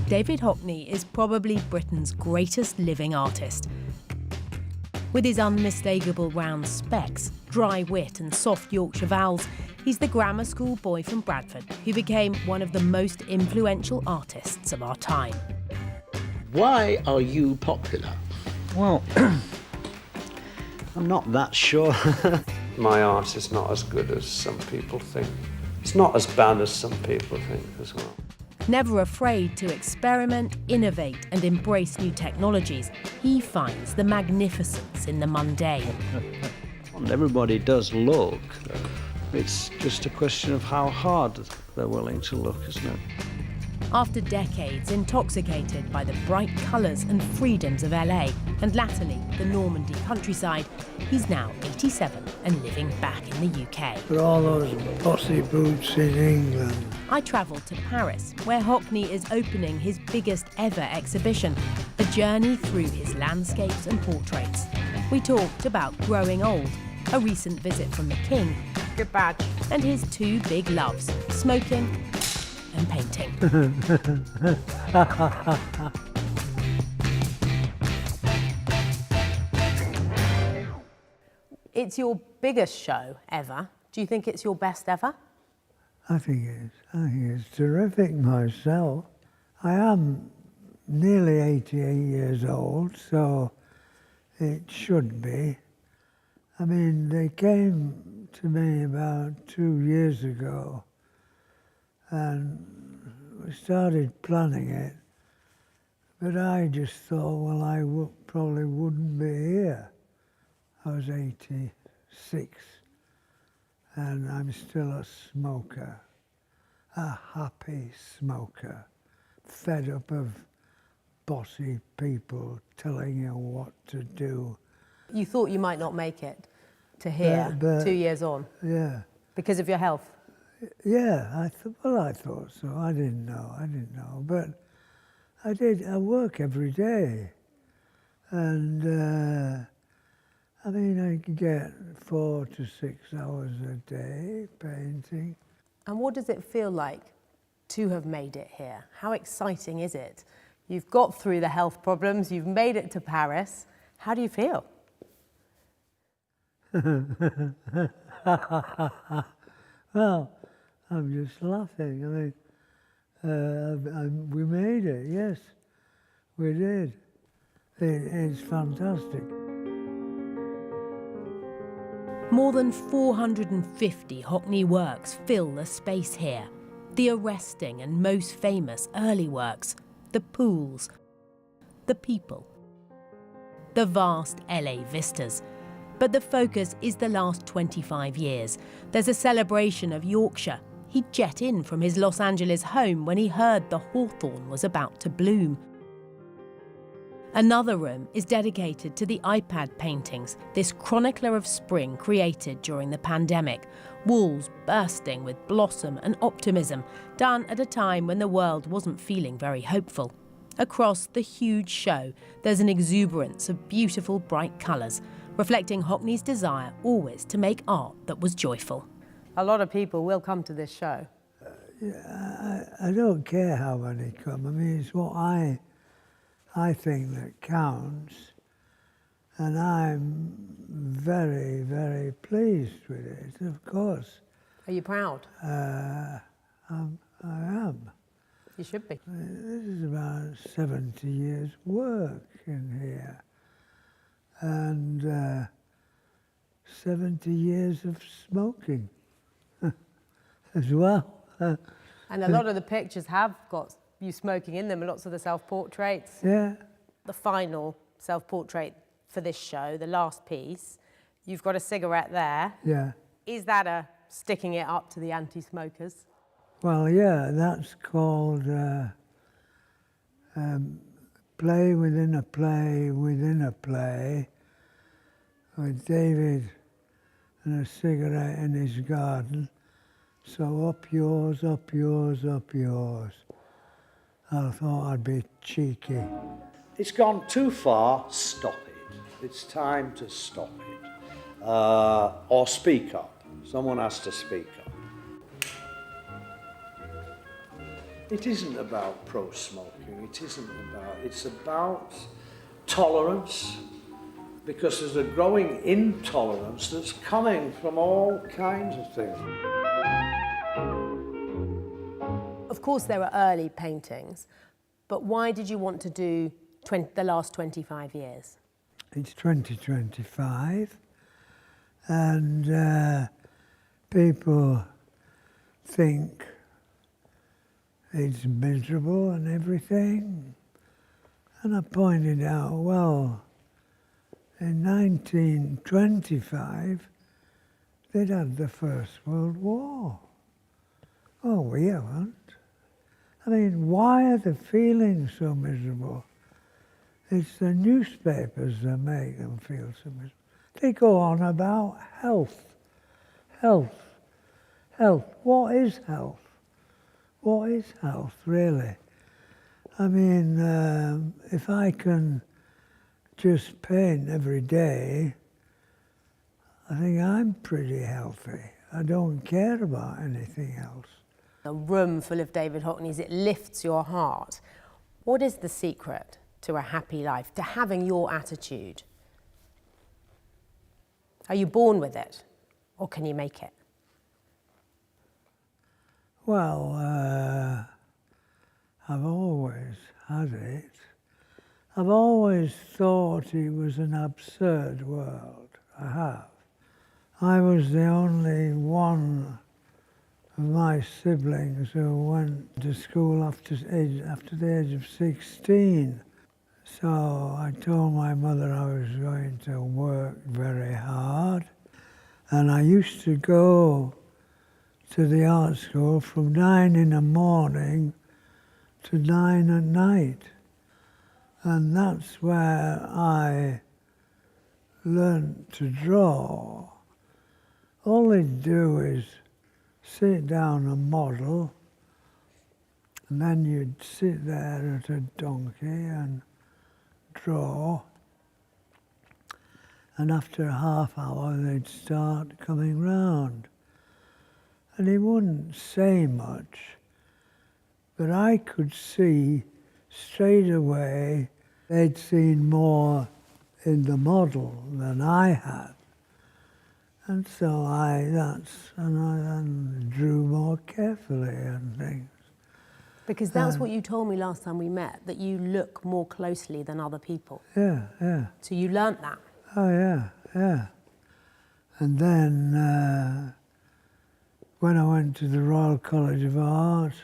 David Hockney is probably Britain's greatest living artist. With his unmistakable round specs, dry wit and soft Yorkshire vowels, he's the grammar school boy from Bradford who became one of the most influential artists of our time. Why are you popular? Well, I'm not that sure. My art is not as good as some people think. It's not as bad as some people think as well. Never afraid to experiment, innovate and embrace new technologies, he finds the magnificence in the mundane. And everybody does look. It's just a question of how hard they're willing to look, isn't it? After decades intoxicated by the bright colours and freedoms of LA and latterly the Normandy countryside, he's now 87 and living back in the UK. For all those bossy boots in England. I travelled to Paris, where Hockney is opening his biggest ever exhibition, a journey through his landscapes and portraits. We talked about growing old, a recent visit from the King, good badge, and his two big loves, smoking and painting. It's your biggest show ever. Do you think it's your best ever? I think it's terrific myself. I am nearly 88 years old, so it should be. I mean, they came to me about 2 years ago and we started planning it, but I just thought, well, I probably wouldn't be here. I was 86 and I'm still a smoker, a happy smoker, fed up of bossy people telling you what to do. You thought you might not make it to here, but 2 years on? Yeah. Because of your health? Yeah, I thought so. I didn't know. But I did. I work every day. And, I mean, I could get 4 to 6 hours a day painting. And what does it feel like to have made it here? How exciting is it? You've got through the health problems, you've made it to Paris. How do you feel? Well, I'm just laughing. I mean, we made it, yes, we did. It's fantastic. More than 450 Hockney works fill the space here. The arresting and most famous early works, the pools, the people, the vast LA vistas. But the focus is the last 25 years. There's a celebration of Yorkshire. He'd jet in from his Los Angeles home when he heard the hawthorn was about to bloom. Another room is dedicated to the iPad paintings, this chronicler of spring created during the pandemic. Walls bursting with blossom and optimism, done at a time when the world wasn't feeling very hopeful. Across the huge show, there's an exuberance of beautiful bright colours, reflecting Hockney's desire always to make art that was joyful. A lot of people will come to this show. I don't care how many come. I mean, it's what I think that counts, and I'm very, very pleased with it, of course. Are you proud? I am. You should be. This is about 70 years' work in here, and 70 years of smoking as well. And a lot of the pictures have got you smoking in them, lots of the self-portraits. Yeah. The final self-portrait for this show, the last piece, you've got a cigarette there. Yeah. Is that a sticking it up to the anti-smokers? Well, yeah, that's called play within a play within a play, with David and a cigarette in his garden. So up yours, up yours, up yours. I thought I'd be cheeky. It's gone too far, stop it. It's time to stop it. Or speak up. Someone has to speak up. It isn't about pro-smoking, it's about tolerance, because there's a growing intolerance that's coming from all kinds of things. Of course, there were early paintings, but why did you want to do the last 25 years? It's 2025, and people think it's miserable and everything. And I pointed out, well, in 1925, they'd had the First World War. Oh, we haven't. I mean, why are they feeling so miserable? It's the newspapers that make them feel so miserable. They go on about health. Health. Health. What is health? What is health, really? I mean, if I can just paint every day, I think I'm pretty healthy. I don't care about anything else. A room full of David Hockneys, it lifts your heart. What is the secret to a happy life, to having your attitude? Are you born with it, or can you make it? Well, I've always had it. I've always thought it was an absurd world. I have. I was the only one of my siblings who went to school after the age of 16. So I told my mother I was going to work very hard. And I used to go to the art school from 9 in the morning to 9 at night. And that's where I learned to draw. All they do is sit down and model, and then you'd sit there at a donkey and draw. And after a half hour, they'd start coming round. And he wouldn't say much, but I could see straight away they'd seen more in the model than I had. And so I drew more carefully and things. Because that's what you told me last time we met, that you look more closely than other people. Yeah, yeah. So you learnt that. Oh, yeah, yeah. And then when I went to the Royal College of Art,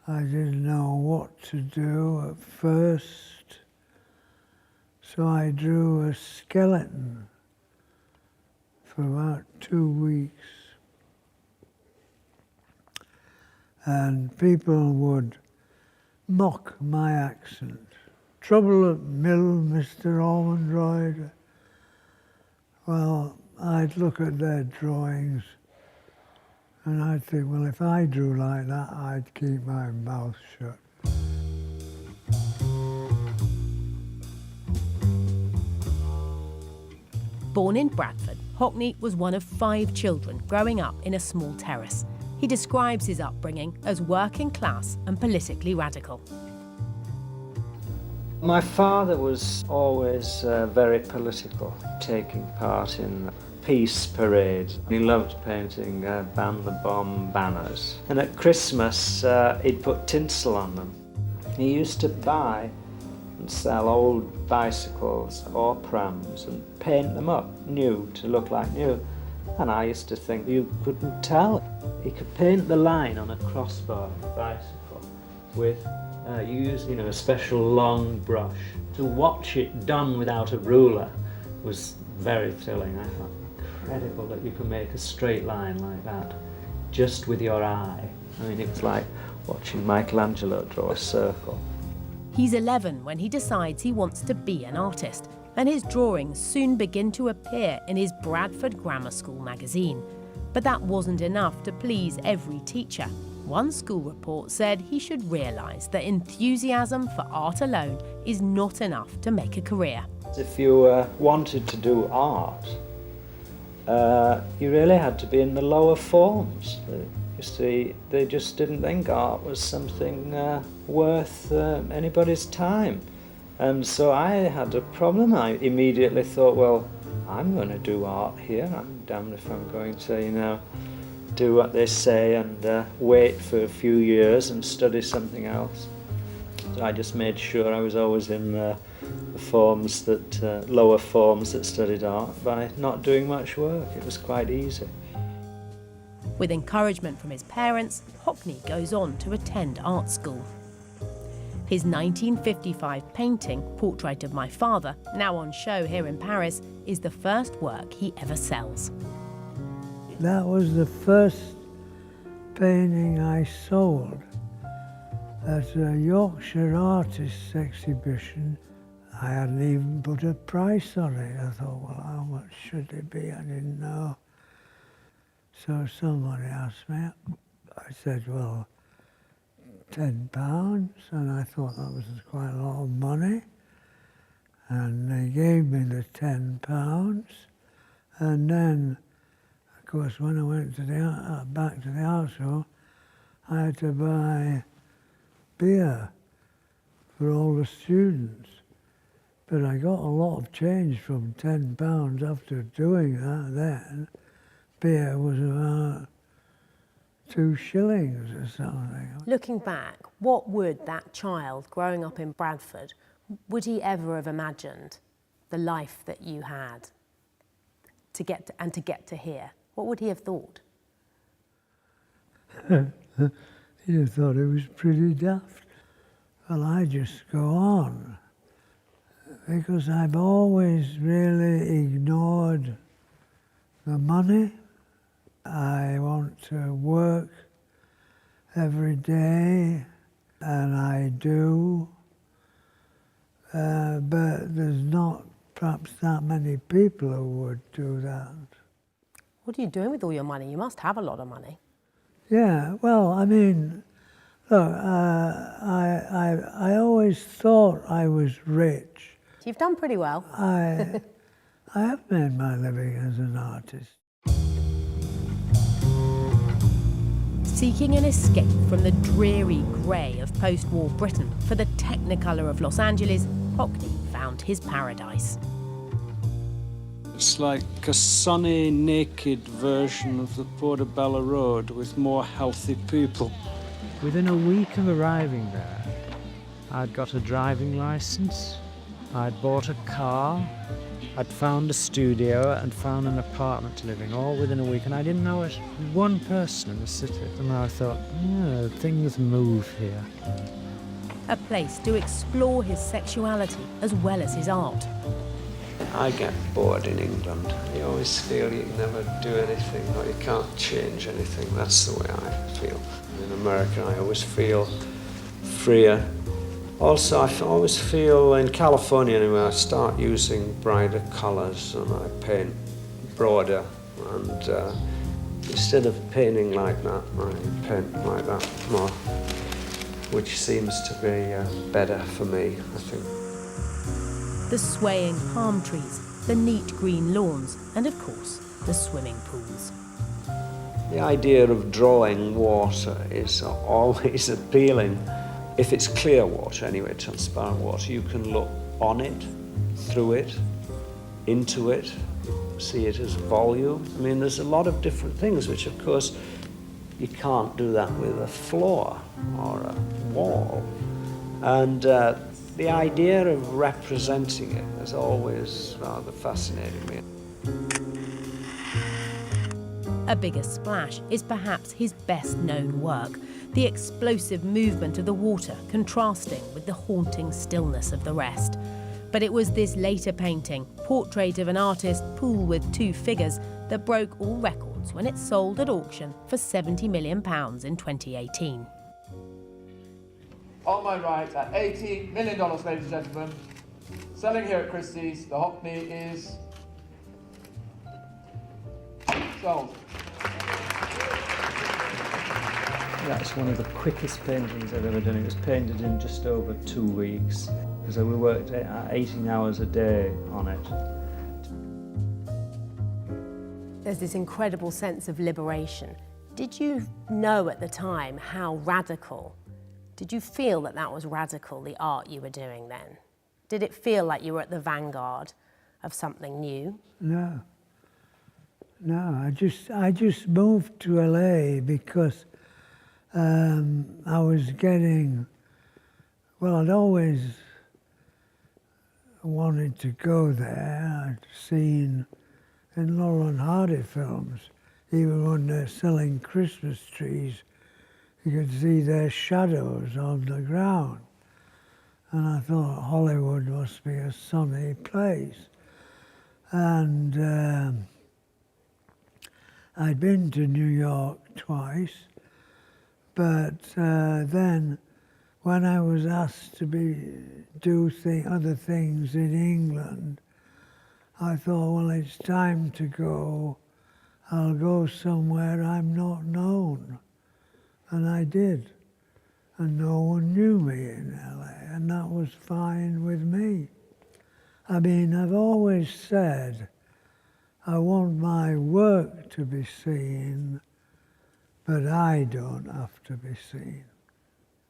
I didn't know what to do at first. So I drew a skeleton for about 2 weeks. And people would mock my accent. Trouble at mill, Mr. Ormondroyd. Well, I'd look at their drawings and I'd think, well, if I drew like that, I'd keep my mouth shut. Born in Bradford, Hockney was one of 5 children growing up in a small terrace. He describes his upbringing as working class and politically radical. My father was always very political, taking part in peace parades. He loved painting Bradford-born banners. And at Christmas, he'd put tinsel on them. He used to buy and sell old bicycles or prams and paint them up new to look like new. And I used to think you couldn't tell. He could paint the line on a crossbar bicycle with using a special long brush. To watch it done without a ruler was very thrilling. I thought, incredible that you can make a straight line like that just with your eye. I mean, it's like watching Michelangelo draw a circle. He's 11 when he decides he wants to be an artist, and his drawings soon begin to appear in his Bradford Grammar School magazine. But that wasn't enough to please every teacher. One school report said he should realise that enthusiasm for art alone is not enough to make a career. If you wanted to do art, you really had to be in the lower forms. You see, they just didn't think art was something worth anybody's time. And so I had a problem. I immediately thought, well, I'm going to do art here. I'm damned if I'm going to, you know, do what they say and wait for a few years and study something else. So I just made sure I was always in the forms that, lower forms that studied art by not doing much work. It was quite easy. With encouragement from his parents, Hockney goes on to attend art school. His 1955 painting, Portrait of My Father, now on show here in Paris, is the first work he ever sells. That was the first painting I sold at a Yorkshire Artists exhibition. I hadn't even put a price on it. I thought, well, how much should it be? I didn't know. So somebody asked me. I said, well, £10, and I thought that was quite a lot of money. And they gave me the £10, and then, of course, when I went to the back to the art show, I had to buy beer for all the students. But I got a lot of change from £10 after doing that then. Beer was about 2 shillings or something. Looking back, what would that child growing up in Bradford, would he ever have imagined the life that you had to get to here? What would he have thought? He'd have thought it was pretty daft. Well, I just go on because I've always really ignored the money. I want to work every day, and I do, but there's not perhaps that many people who would do that. What are you doing with all your money? You must have a lot of money. Yeah, well, I mean, look, I always thought I was rich. You've done pretty well. I have made my living as an artist. Seeking an escape from the dreary grey of post-war Britain for the technicolor of Los Angeles, Hockney found his paradise. It's like a sunny, naked version of the Portobello Road with more healthy people. Within a week of arriving there, I'd got a driving license, I'd bought a car, I'd found a studio and found an apartment to live in, all within a week, and I didn't know it. One person in the city. And I thought, yeah, things move here. A place to explore his sexuality as well as his art. I get bored in England. You always feel you can never do anything or you can't change anything. That's the way I feel. In America, I always feel freer. Also, I always feel, in California anyway, I start using brighter colours and I paint broader. And instead of painting like that, I paint like that more, which seems to be better for me, I think. The swaying palm trees, the neat green lawns, and of course, the swimming pools. The idea of drawing water is always appealing. If it's clear water, anyway, transparent water, you can look on it, through it, into it, see it as volume. I mean, there's a lot of different things, which of course you can't do that with a floor or a wall. And the idea of representing it has always rather fascinated me. A Bigger Splash is perhaps his best-known work, the explosive movement of the water contrasting with the haunting stillness of the rest. But it was this later painting, Portrait of an Artist, Pool with Two Figures, that broke all records when it sold at auction for £70 million in 2018. On my right, at $18 million, ladies and gentlemen, selling here at Christie's, the Hockney is sold. That's one of the quickest paintings I've ever done. It was painted in just over 2 weeks, because we worked 18 hours a day on it. There's this incredible sense of liberation. Did you know at the time how radical? Did you feel that that was radical, the art you were doing then? Did it feel like you were at the vanguard of something new? No. No, I just moved to LA because I was getting, well, I'd always wanted to go there. I'd seen in Laurel and Hardy films, even when they're selling Christmas trees, you could see their shadows on the ground. And I thought Hollywood must be a sunny place. And I'd been to New York twice, but then when I was asked to do other things in England, I thought, well, it's time to go. I'll go somewhere I'm not known. And I did. And no one knew me in LA, and that was fine with me. I mean, I've always said, I want my work to be seen, but I don't have to be seen.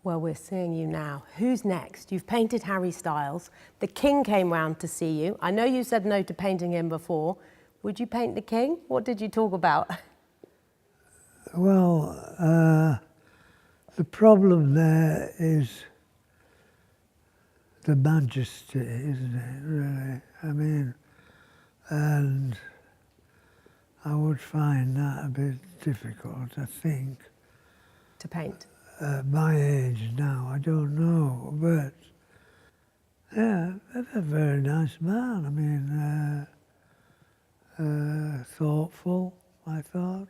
Well, we're seeing you now. Who's next? You've painted Harry Styles. The King came round to see you. I know you said no to painting him before. Would you paint the King? What did you talk about? Well, the problem there is the majesty, isn't it, really? I mean, and I would find that a bit difficult, I think. To paint? At my age now, I don't know, but yeah, a very nice man. I mean, thoughtful, I thought.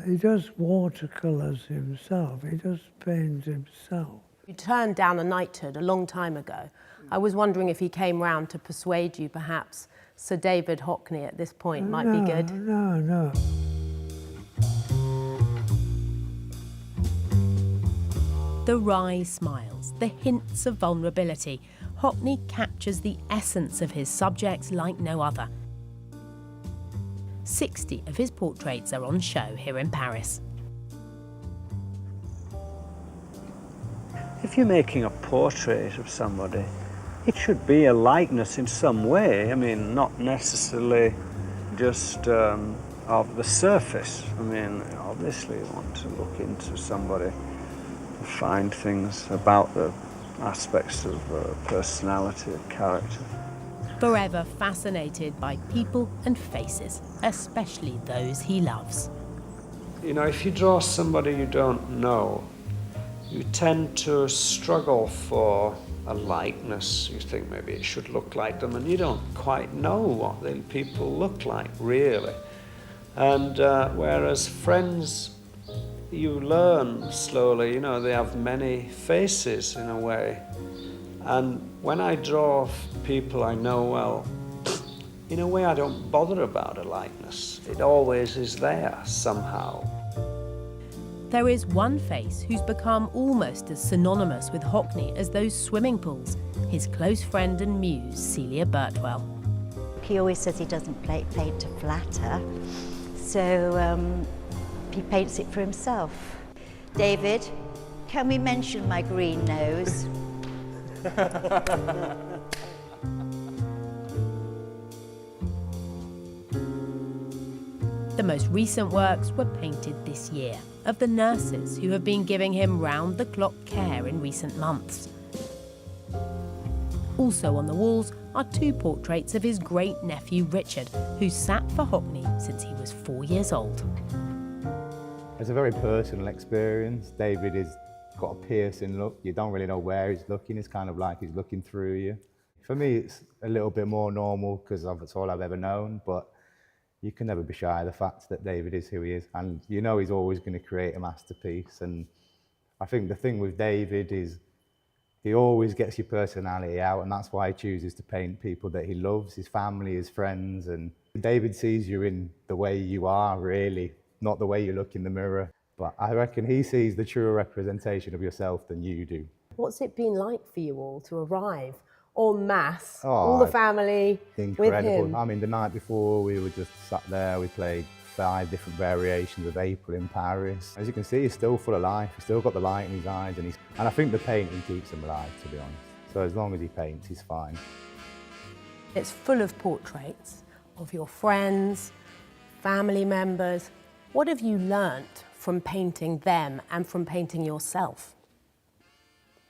He does watercolours himself, he does paint himself. You turned down a knighthood a long time ago. I was wondering if he came round to persuade you, perhaps Sir David Hockney at this point might be good. No. The wry smiles, the hints of vulnerability. Hockney captures the essence of his subjects like no other. 60 of his portraits are on show here in Paris. If you're making a portrait of somebody, it should be a likeness in some way. I mean, not necessarily just of the surface. I mean, obviously you want to look into somebody, find things about the aspects of personality and character. Forever fascinated by people and faces, especially those he loves. You know, if you draw somebody you don't know, you tend to struggle for a likeness. You think maybe it should look like them, and you don't quite know what the people look like, really. And whereas friends, you learn slowly, you know, they have many faces in a way. And when I draw people I know well, in a way I don't bother about a likeness. It always is there somehow. There is one face who's become almost as synonymous with Hockney as those swimming pools, his close friend and muse, Celia Birtwell. He always says he doesn't paint to flatter, so he paints it for himself. David, can we mention my green nose? The most recent works were painted this year, of the nurses who have been giving him round-the-clock care in recent months. Also on the walls are 2 portraits of his great-nephew Richard, who sat for Hockney since he was 4 years old. It's a very personal experience. David has got a piercing look. You don't really know where he's looking. It's kind of like he's looking through you. For me, it's a little bit more normal because that's all I've ever known, but you can never be shy of the fact that David is who he is, and you know he's always going to create a masterpiece. And I think the thing with David is he always gets your personality out, and that's why he chooses to paint people that he loves, his family, his friends. And David sees you in the way you are, really, not the way you look in the mirror. But I reckon he sees the truer representation of yourself than you do. What's it been like for you all to arrive en masse, Oh, all the family, incredible. with him? I mean, the night before we were just sat there, we played 5 different variations of April in Paris. As you can see, he's still full of life. He's still got the light in his eyes, and I think the painting keeps him alive, to be honest. So as long as he paints, he's fine. It's full of portraits of your friends, family members. What have you learnt from painting them and from painting yourself?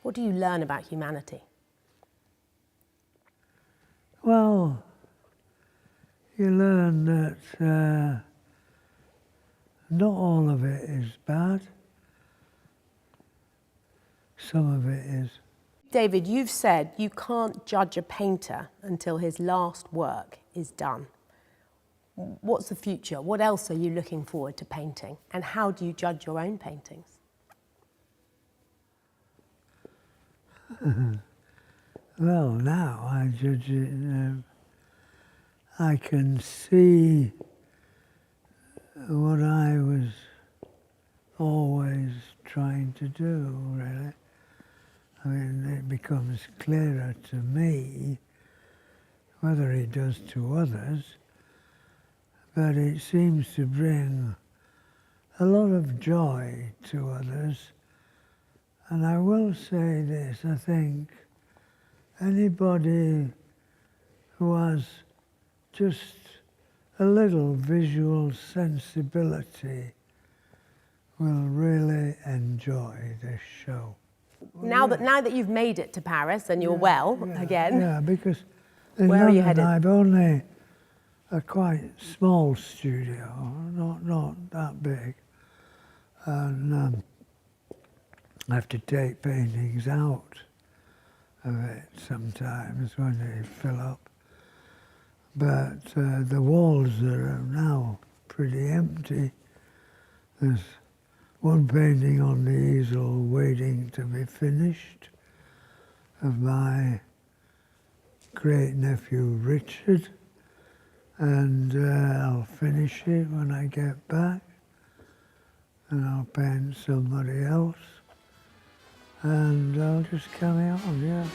What do you learn about humanity? Well, you learn that not all of it is bad. Some of it is. David, you've said you can't judge a painter until his last work is done. What's the future? What else are you looking forward to painting? And how do you judge your own paintings? Well, now I judge it. I can see what I was always trying to do, really. I mean, it becomes clearer to me, whether it does to others, but it seems to bring a lot of joy to others. And I will say this, I think anybody who has just a little visual sensibility will really enjoy this show. Now that you've made it to Paris and you're again. Yeah, because in Where are you London headed? I've only a quite small studio, not that big, and I have to take paintings out of it sometimes when they fill up. But the walls are now pretty empty. There's one painting on the easel waiting to be finished of my great nephew Richard, and I'll finish it when I get back, and I'll paint somebody else, and I'll just carry on, yeah.